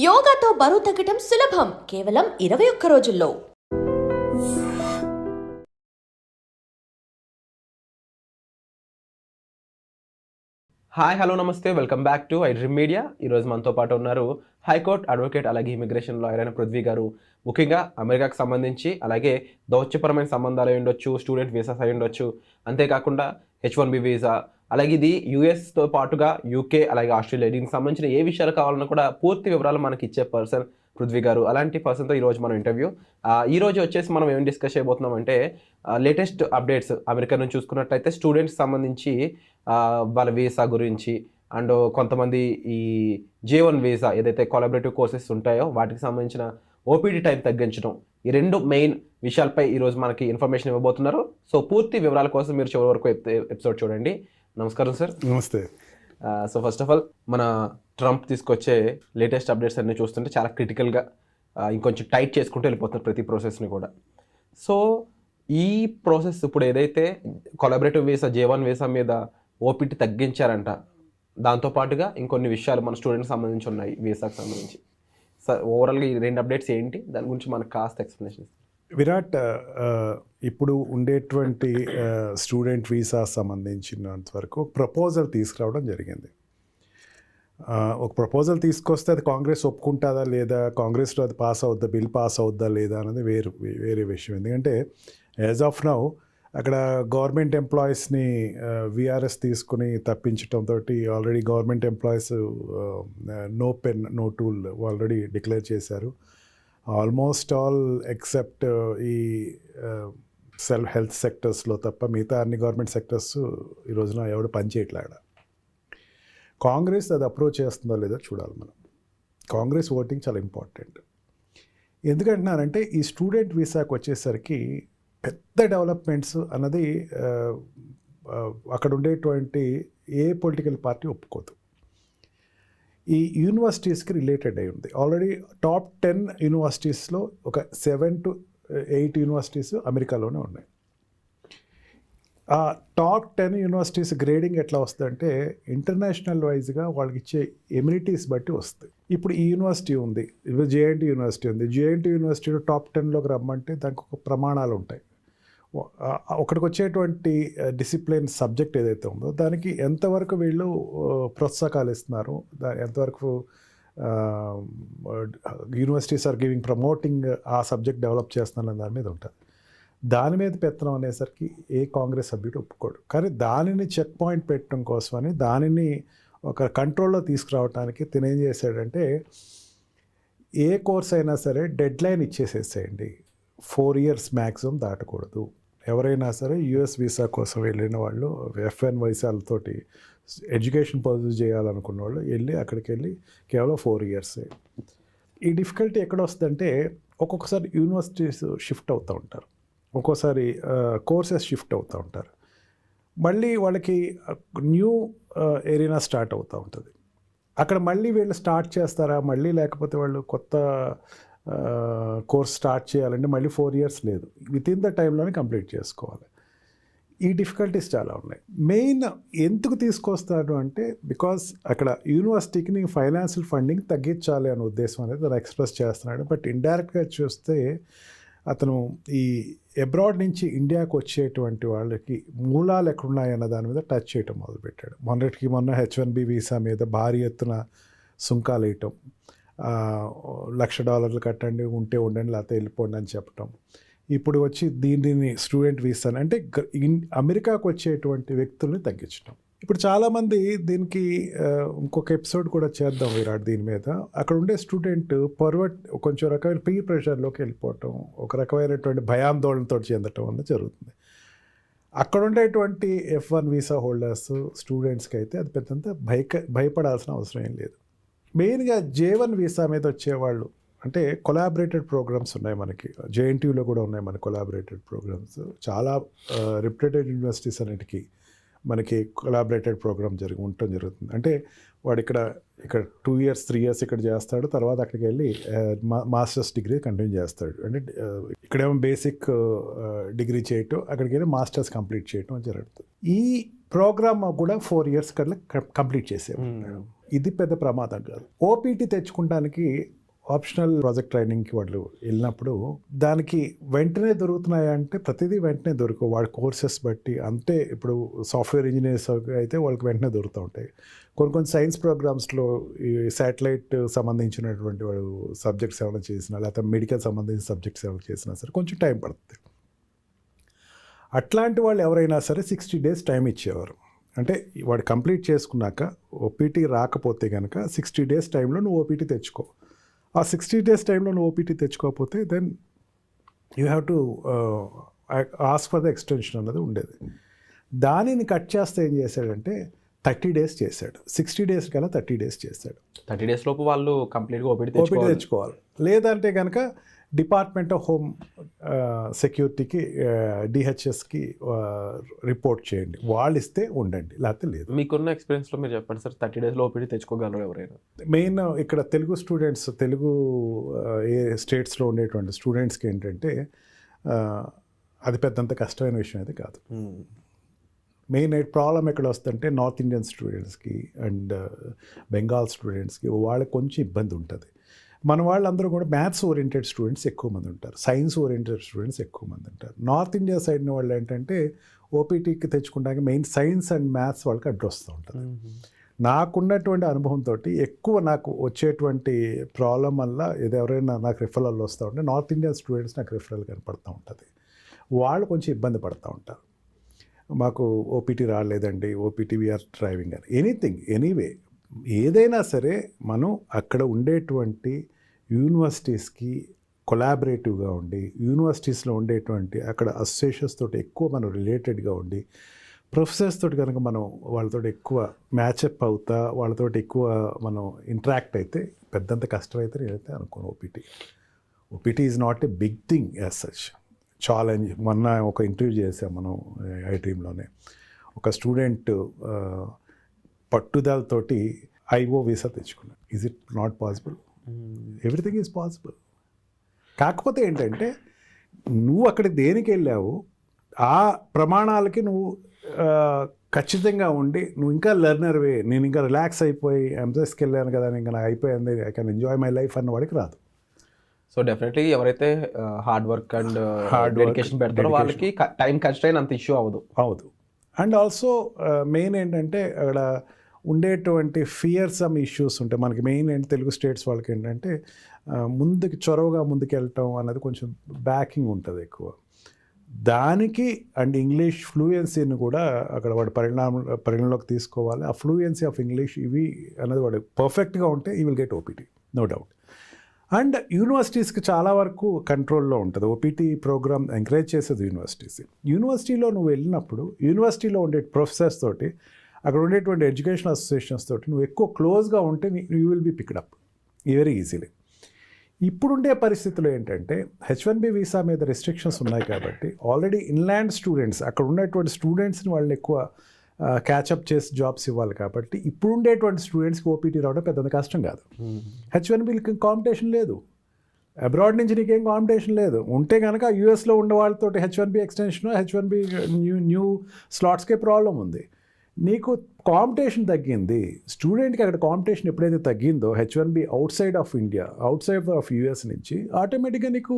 యోగాతో బరువు తగ్గటం సులభం కేవలం 21 రోజుల్లో. హాయ్ హలో నమస్తే welcome back to iDream media. ఈరోజు మనతో పాటు ఉన్నారు హైకోర్టు అడ్వకేట్ అలాగే ఇమిగ్రేషన్ లాయర్ అయిన పృథ్వీ గారు. ముఖ్యంగా అమెరికాకు సంబంధించి అలాగే దౌత్యపరమైన సంబంధాలు అయి ఉండొచ్చు, స్టూడెంట్ వీసాస్ అయి ఉండొచ్చు, అంతేకాకుండా H1B వీసా, అలాగే ఇది యూఎస్తో పాటుగా యూకే అలాగే ఆస్ట్రేలియా, దీనికి సంబంధించిన ఏ విషయాలు కావాలన్నా కూడా పూర్తి వివరాలు మనకి ఇచ్చే పర్సన్ పృథ్వీ గారు. అలాంటి పర్సన్తో ఈరోజు మనం ఇంటర్వ్యూ. ఈరోజు వచ్చేసి మనం ఏం డిస్కస్ చేయబోతున్నాం అంటే లేటెస్ట్ అప్డేట్స్ అమెరికా నుంచి చూసుకున్నట్లయితే స్టూడెంట్స్ సంబంధించి వాళ్ళ వీసా గురించి అండ్ కొంతమంది ఈ J1 వీసా ఏదైతే కొలాబరేటివ్ కోర్సెస్ ఉంటాయో వాటికి సంబంధించిన ఓపీడీ టైం తగ్గించడం, ఈ రెండు మెయిన్ విషయాలపై ఈరోజు మనకి ఇన్ఫర్మేషన్ ఇవ్వబోతున్నారు. సో పూర్తి వివరాల కోసం మీరు చివరి వరకు ఎపిసోడ్ చూడండి. నమస్కారం సార్. నమస్తే. సో ఫస్ట్ ఆఫ్ ఆల్ మన ట్రంప్ తీసుకొచ్చే లేటెస్ట్ అప్డేట్స్ అన్నీ చూస్తుంటే చాలా క్రిటికల్గా ఇంకొంచెం టైట్ చేసుకుంటూ వెళ్ళిపోతున్నారు ప్రతి ప్రాసెస్ని కూడా. సో ఈ ప్రాసెస్ ఇప్పుడు ఏదైతే కొలాబరేటివ్ వీసా J1 వీసా మీద ఓపీటీ తగ్గించారంట, దాంతోపాటుగా ఇంకొన్ని విషయాలు మన స్టూడెంట్కి సంబంధించి ఉన్నాయి వీసాకి సంబంధించి. సార్ ఓవరాల్గా ఈ రెండు అప్డేట్స్ ఏంటి, దాని గురించి మనకు కాస్త ఎక్స్ప్లెనేషన్. విరాట్, ఇప్పుడు ఉండేటువంటి స్టూడెంట్ వీసా సంబంధించినంత వరకు ప్రపోజల్ తీసుకురావడం జరిగింది. ఒక ప్రపోజల్ తీసుకొస్తే అది కాంగ్రెస్ ఒప్పుకుంటుందా లేదా, కాంగ్రెస్లో అది పాస్ అవుద్దా, బిల్ పాస్ అవుద్దా లేదా అనేది వేరే విషయం. ఎందుకంటే యాజ్ ఆఫ్ నౌ అక్కడ గవర్నమెంట్ ఎంప్లాయీస్ని విఆర్ఎస్ తీసుకుని తప్పించడంతో already government employees no pen no tool already declare చేశారు. ఆల్మోస్ట్ ఆల్ ఎక్సెప్ట్ ఈ హెల్త్ సెక్టర్స్లో తప్ప మిగతా అన్ని గవర్నమెంట్ సెక్టర్స్ ఈ రోజున ఎవడు పనిచేయట్లేడ. కాంగ్రెస్ అది అప్రోచ్ చేస్తుందో లేదో చూడాలి మనం. కాంగ్రెస్ ఓటింగ్ చాలా ఇంపార్టెంట్. ఎందుకంటున్నారంటే ఈ స్టూడెంట్ వీసాకి వచ్చేసరికి పెద్ద డెవలప్మెంట్స్ అన్నది అక్కడ ఉండేటువంటి ఏ పొలిటికల్ పార్టీ ఒప్పుకోదు. ఈ యూనివర్సిటీస్కి రిలేటెడ్ అయి ఉంది. ఆల్రెడీ టాప్ 10 యూనివర్సిటీస్లో ఒక 7 to 8 యూనివర్సిటీస్ అమెరికాలోనే ఉన్నాయి. ఆ టాప్ 10 యూనివర్సిటీస్ గ్రేడింగ్ ఎట్లా వస్తుందంటే ఇంటర్నేషనల్ వైజ్గా వాళ్ళకి ఇచ్చే ఎమ్యూనిటీస్ బట్టి వస్తాయి. ఇప్పుడు ఈ యూనివర్సిటీ ఉంది, ఇప్పుడు JNT యూనివర్సిటీ ఉంది. JNT యూనివర్సిటీలో టాప్ 10లోకి రమ్మంటే దానికి ఒక ప్రమాణాలు ఉంటాయి. ఒకడికి వచ్చేటువంటి డిసిప్లిన్ సబ్జెక్ట్ ఏదైతే ఉందో దానికి ఎంతవరకు వీళ్ళు ప్రోత్సాహకాలు ఇస్తున్నారు, ఎంతవరకు యూనివర్సిటీస్ ఆర్ గివింగ్ ప్రమోటింగ్ ఆ సబ్జెక్ట్ డెవలప్ చేస్తున్నారు దాని మీద ఉంటుంది. దాని మీద పెత్తనం అనేసరికి ఏ కాంగ్రెస్ సభ్యుడు ఒప్పుకోడు. కానీ దానిని చెక్ పాయింట్ పెట్టడం కోసమని దానిని ఒక కంట్రోల్లో తీసుకురావడానికి తినేం చేశాడంటే ఏ కోర్స్ అయినా సరే డెడ్ లైన్ ఇచ్చేసేసేయండి, 4 years మ్యాక్సిమం దాటకూడదు. ఎవరైనా సరే యూఎస్ వీసా కోసం వెళ్ళిన వాళ్ళు FN వీసాలతోటి ఎడ్యుకేషన్ పర్సూ చేయాలనుకున్న వాళ్ళు అక్కడికి వెళ్ళి కేవలం 4 years. ఈ డిఫికల్టీ ఎక్కడ వస్తుందంటే ఒక్కొక్కసారి యూనివర్సిటీస్ షిఫ్ట్ అవుతూ ఉంటారు, ఒక్కోసారి కోర్సెస్ షిఫ్ట్ అవుతూ ఉంటారు, మళ్ళీ వాళ్ళకి న్యూ ఏరియా స్టార్ట్ అవుతూ ఉంటుంది. అక్కడ మళ్ళీ వీళ్ళు స్టార్ట్ చేస్తారా మళ్ళీ, లేకపోతే వాళ్ళు కొత్త కోర్స్ స్టార్ట్ చేయాలంటే మళ్ళీ 4 years లేదు, వితిన్ ద టైంలోనే కంప్లీట్ చేసుకోవాలి. ఈ డిఫికల్టీస్ చాలా ఉన్నాయి. మెయిన్ ఎందుకు తీసుకొస్తాడు అంటే బికాస్ అక్కడ యూనివర్సిటీకి నీకు ఫైనాన్షియల్ ఫండింగ్ తగ్గించాలి అనే ఉద్దేశం అనేది అతను ఎక్స్ప్రెస్ చేస్తున్నాడు. బట్ ఇండైరెక్ట్గా చూస్తే అతను ఈ అబ్రాడ్ నుంచి ఇండియాకు వచ్చేటువంటి వాళ్ళకి మూలాలు ఎక్కడున్నాయన్న దాని మీద టచ్ చేయటం మొదలుపెట్టాడు. మొన్న H1B వీసా మీద భారీ ఎత్తున సుంకాలు వేయటం, $1,00,000 కట్టండి, ఉంటే ఉండండి లేకపోతే వెళ్ళిపోండి అని చెప్పటం. ఇప్పుడు వచ్చి దీనిని స్టూడెంట్ వీసాని అంటే అమెరికాకు వచ్చేటువంటి వ్యక్తుల్ని తగ్గించడం. ఇప్పుడు చాలామంది దీనికి ఇంకొక ఎపిసోడ్ కూడా చేద్దాం విరాట్ దీని మీద. అక్కడ ఉండే స్టూడెంట్ కొంచెం రకమైన పీర్ ప్రెషర్లోకి వెళ్ళిపోవటం, ఒక రకమైనటువంటి భయాందోళనతో చెందటం అనేది జరుగుతుంది. అక్కడ ఉండేటువంటి F1 వీసా హోల్డర్స్ స్టూడెంట్స్కి అయితే అది పెద్దంత భయపడాల్సిన అవసరం ఏం లేదు. మెయిన్గా J1 వీసా మీద వచ్చేవాళ్ళు అంటే కొలాబరేటెడ్ ప్రోగ్రామ్స్ ఉన్నాయి మనకి, JNTUలో కూడా ఉన్నాయి మన కొలాబరేటెడ్ ప్రోగ్రామ్స్. చాలా రిప్యూటెడ్ యూనివర్సిటీస్ అన్నిటికీ మనకి కొలాబరేటెడ్ ప్రోగ్రామ్ ఉండటం జరుగుతుంది. అంటే వాడు ఇక్కడ 2 years 3 years ఇక్కడ చేస్తాడు, తర్వాత అక్కడికి వెళ్ళి మాస్టర్స్ డిగ్రీ కంటిన్యూ చేస్తాడు. అంటే ఇక్కడేమో బేసిక్ డిగ్రీ చేయటం, అక్కడికి వెళ్ళి మాస్టర్స్ కంప్లీట్ చేయటం జరుగుతుంది. ఈ ప్రోగ్రామ్ కూడా 4 years కల్లా కంప్లీట్ చేసేవాడు. ఇది పెద్ద ప్రమాదం కాదు. ఓపీటీ తెచ్చుకోవడానికి ఆప్షనల్ ప్రాజెక్ట్ ట్రైనింగ్కి వాళ్ళు వెళ్ళినప్పుడు దానికి వెంటనే దొరుకుతున్నాయా అంటే ప్రతిదీ వెంటనే దొరకవు. వాళ్ళ కోర్సెస్ బట్టి, అంటే ఇప్పుడు సాఫ్ట్వేర్ ఇంజనీర్స్ అయితే వాళ్ళకి వెంటనే దొరుకుతూ ఉంటాయి. కొన్ని సైన్స్ ప్రోగ్రామ్స్లో ఈ శాటిలైట్ సంబంధించినటువంటి వాళ్ళు సబ్జెక్ట్స్ ఏమైనా చేసినా, లేకపోతే మెడికల్ సంబంధించిన సబ్జెక్ట్స్ ఏమైనా చేసినా సరే కొంచెం టైం పడుతుంది. అట్లాంటి వాళ్ళు ఎవరైనా సరే 60 days టైం ఇచ్చేవారు. అంటే వాడు కంప్లీట్ చేసుకున్నాక ఓపీటీ రాకపోతే కనుక 60 days టైంలో నువ్వు ఓపీటీ తెచ్చుకో. ఆ 60 days టైంలో నువ్వు ఓపీటీ తెచ్చుకోకపోతే then you have to ask for the extension అన్నది ఉండేది. దానిని కట్ చేస్తే ఏం చేశాడంటే 30 days చేశాడు. 60 days కన్నా 30 days చేశాడు. 30 days లోపు వాళ్ళు కంప్లీట్గా ఓపీటీ తెచ్చుకోవాలి. లేదంటే కనుక డిపార్ట్మెంట్ ఆఫ్ హోమ్ సెక్యూరిటీకి డిహెచ్ఎస్కి రిపోర్ట్ చేయండి, వాళ్ళు ఇస్తే ఉండండి, లేకపోతే లేదు. మీకున్న ఎక్స్పీరియన్స్లో మీరు చెప్పండి సార్, 30 days ఓపీటీ తెచ్చుకోగలరు ఎవరైనా? మెయిన్ ఇక్కడ తెలుగు స్టూడెంట్స్, తెలుగు ఏ స్టేట్స్లో ఉండేటువంటి స్టూడెంట్స్కి ఏంటంటే అది పెద్దంత కష్టమైన విషయం అయితే కాదు. మెయిన్ ప్రాబ్లం ఎక్కడ వస్తుందంటే నార్త్ ఇండియన్ స్టూడెంట్స్కి అండ్ బెంగాల్ స్టూడెంట్స్కి వాళ్ళకి కొంచెం ఇబ్బంది ఉంటుంది. మన వాళ్ళందరూ కూడా మ్యాథ్స్ ఓరియంటెడ్ స్టూడెంట్స్ ఎక్కువ మంది ఉంటారు, సైన్స్ ఓరియంటెడ్ స్టూడెంట్స్ ఎక్కువ మంది ఉంటారు. నార్త్ ఇండియా సైడ్ వాళ్ళు ఏంటంటే ఓపీటీకి తెచ్చుకుంటానికి మెయిన్ సైన్స్ అండ్ మ్యాథ్స్ వాళ్ళకి అడ్డొస్తూ ఉంటుంది. నాకున్నటువంటి అనుభవంతో ఎక్కువ నాకు వచ్చేటువంటి ప్రాబ్లం వల్ల ఇది ఎవరైనా నాకు రిఫరల్ వస్తూ ఉంటే నార్త్ ఇండియన్ స్టూడెంట్స్ నాకు రిఫరల్ కనపడుతూ ఉంటుంది. వాళ్ళు కొంచెం ఇబ్బంది పడుతూ ఉంటారు. మాకు ఓపీటీ రాలేదండి, ఓపీటీ వీఆర్ డ్రైవింగ్ అని, ఎనీథింగ్ ఎనీవే ఏదైనా సరే మనం అక్కడ ఉండేటువంటి యూనివర్సిటీస్కి కొలాబరేటివ్గా ఉండి, యూనివర్సిటీస్లో ఉండేటువంటి అక్కడ అసోసియేషన్స్ తోటి ఎక్కువ మనం రిలేటెడ్గా ఉండి, ప్రొఫెసర్స్ తోటి కనుక మనం వాళ్ళతో ఎక్కువ మ్యాచప్ అవుతా, వాళ్ళతో ఎక్కువ మనం ఇంటరాక్ట్ అయితే పెద్దంత కష్టమైతే నేనైతే అనుకోను. OPT is not a big thing as such. Challenge. మొన్న ఒక ఇంటర్వ్యూ చేసాం మనం ఐడ్రీమ్లోనే. ఒక స్టూడెంట్ పట్టుదలతోటి ఐఓ వీసా తెచ్చుకున్నాడు. Is it not possible? Everything is possible. కాకపోతే ఏంటంటే నువ్వు అక్కడ దేనికి వెళ్ళావు, ఆ ప్రమాణాలకి నువ్వు ఖచ్చితంగా ఉండి, నువ్వు ఇంకా లెర్నర్వే, నేను ఇంకా రిలాక్స్ అయిపోయి ఎంఎస్కి వెళ్ళాను కదా, ఇంకా నాకు అయిపోయింది, I can enjoy my life అన్న వాడికి రాదు. సో డెఫినెట్లీ ఎవరైతే హార్డ్ వర్క్ అండ్ డెడికేషన్ పెడతారో వాళ్ళకి టైం కన్స్ట్రైన్ అంత ఇష్యూ అవ్వదు. అండ్ ఆల్సో మెయిన్ ఏంటంటే అక్కడ ఉండేటువంటి ఫియర్సమ్ ఇష్యూస్ ఉంటాయి. మనకి మెయిన్ ఏంటి తెలుగు స్టేట్స్ వాళ్ళకి ఏంటంటే ముందుకు చొరవగా ముందుకు వెళ్ళటం అనేది కొంచెం బ్యాకింగ్ ఉంటుంది ఎక్కువ. దానికి అండ్ ఇంగ్లీష్ ఫ్లూయెన్సీని కూడా అక్కడ వాడు పరిగణలోకి తీసుకోవాలి. ఆ ఫ్లూయెన్సీ ఆఫ్ ఇంగ్లీష్ ఇవి అనేది వాడు పర్ఫెక్ట్గా ఉంటే ఈ will get OPT, no doubt. And యూనివర్సిటీస్కి చాలా వరకు కంట్రోల్లో ఉంటుంది. ఓపీటీ ప్రోగ్రామ్ ఎంకరేజ్ చేసేది యూనివర్సిటీస్. యూనివర్సిటీలో నువ్వు వెళ్ళినప్పుడు యూనివర్సిటీలో ఉండే ప్రొఫెసర్స్ తోటి, అక్కడ ఉండేటువంటి ఎడ్యుకేషన్ అసోసియేషన్స్ తోటి నువ్వు ఎక్కువ క్లోజ్గా ఉంటే you will be picked up very easily. ఇప్పుడుండే పరిస్థితులు ఏంటంటే H1B వీసా మీద రెస్ట్రిక్షన్స్ ఉన్నాయి కాబట్టి ఆల్రెడీ ఇన్లాండ్ స్టూడెంట్స్, అక్కడ ఉన్నటువంటి స్టూడెంట్స్ని వాళ్ళని ఎక్కువ క్యాచప్ చేసి జాబ్స్ ఇవ్వాలి కాబట్టి ఇప్పుడు ఉండేటువంటి స్టూడెంట్స్కి ఓపీటీ రావడం పెద్ద కష్టం కాదు. H1Bకి కాంపిటీషన్ లేదు, అబ్రాడ్ నుంచి నీకేం కాంపిటీషన్ లేదు. ఉంటే కనుక యూఎస్లో ఉండే వాళ్ళతో H1B extension, H1B new స్లాట్స్కే problem ఉంది. నీకు కాంపిటీషన్ తగ్గింది, స్టూడెంట్కి అక్కడ కాంపిటీషన్ ఎప్పుడైతే తగ్గిందో H1B out side of India, out side of US నుంచి ఆటోమేటిక్గా నీకు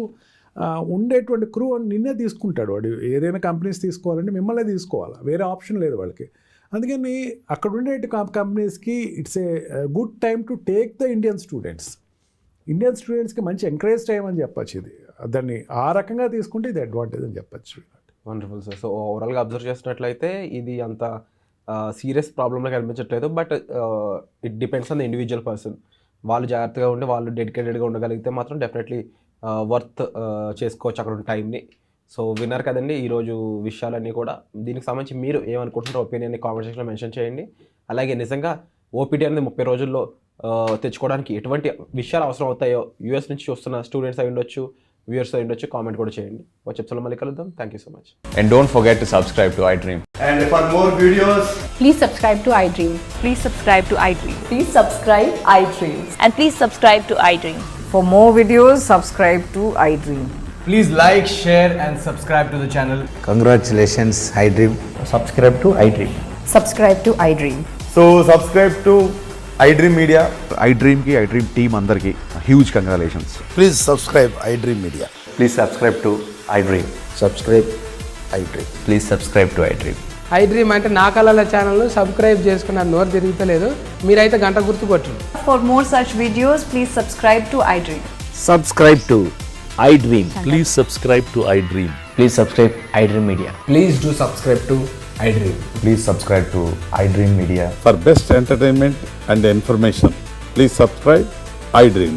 ఉండేటువంటి క్రూ నిన్నే తీసుకుంటాడు. వాడు ఏదైనా కంపెనీస్ తీసుకోవాలంటే మిమ్మల్నే తీసుకోవాలి, వేరే ఆప్షన్ లేదు వాళ్ళకి. అందుకని అక్కడ ఉండే కంపెనీస్కి it's a good time to take the Indian స్టూడెంట్స్కి మంచి ఎంకరేజ్ టైం అని చెప్పచ్చు. ఇది దాన్ని ఆ రకంగా తీసుకుంటే ఇది అడ్వాంటేజ్ అని చెప్పచ్చు. Wonderful sir. సో ఓవరాల్గా అబ్జర్వ్ చేసినట్లయితే ఇది అంత సీరియస్ ప్రాబ్లంలో కనిపించట్లేదు. But it depends on the individual person. వాళ్ళు జాగ్రత్తగా ఉండి వాళ్ళు డెడికేటెడ్గా ఉండగలిగితే మాత్రం డెఫినెట్లీ వర్త్ చేసుకోవచ్చు అక్కడ ఉన్న టైంని. సో విన్నారు కదండి ఈరోజు విషయాలన్నీ కూడా. దీనికి సంబంధించి మీరు ఏమనుకుంటున్నారో ఒపీనియన్ని కామెంట్ సెక్షన్లో మెన్షన్ చేయండి. అలాగే నిజంగా ఓపీటీ అనేది 30 రోజుల్లో తెచ్చుకోవడానికి ఎటువంటి విషయాలు అవసరం అవుతాయో యూఎస్ నుంచి చూస్తున్న స్టూడెంట్స్ అయి ఉండొచ్చు, వ్యూయర్స్ అయి ఉండొచ్చు, కామెంట్ కూడా చేయండి. వచ్చే ఎపిసోడ్లో మళ్ళీ కలుద్దాం. Thank you so much. And don't forget to subscribe to iDream. And for more videos, please subscribe to iDream. Please subscribe to iDream. Please subscribe iDream. And please subscribe to iDream. For more videos, subscribe to iDream. please like, share and subscribe to the channel. Congratulations, iDream. Subscribe to iDream. Subscribe to iDream. So subscribe to iDream Media. iDreamకి iDream team అందరికీ huge congratulations. Please subscribe iDream Media. Please subscribe to iDream. Subscribe iDream. Please subscribe to iDream. iDream అంటే నా కళల channel subscribe చేసుకున్న నోరు తిరుగుతలేదు, మీరైతే గంట గుర్తు కొట్టండి. For more such videos, please subscribe to iDream. Subscribe to iDream. Please subscribe to iDream. Please subscribe iDream Media. Please do subscribe to iDream. Please subscribe to iDream Media. For best entertainment and information, please subscribe iDream.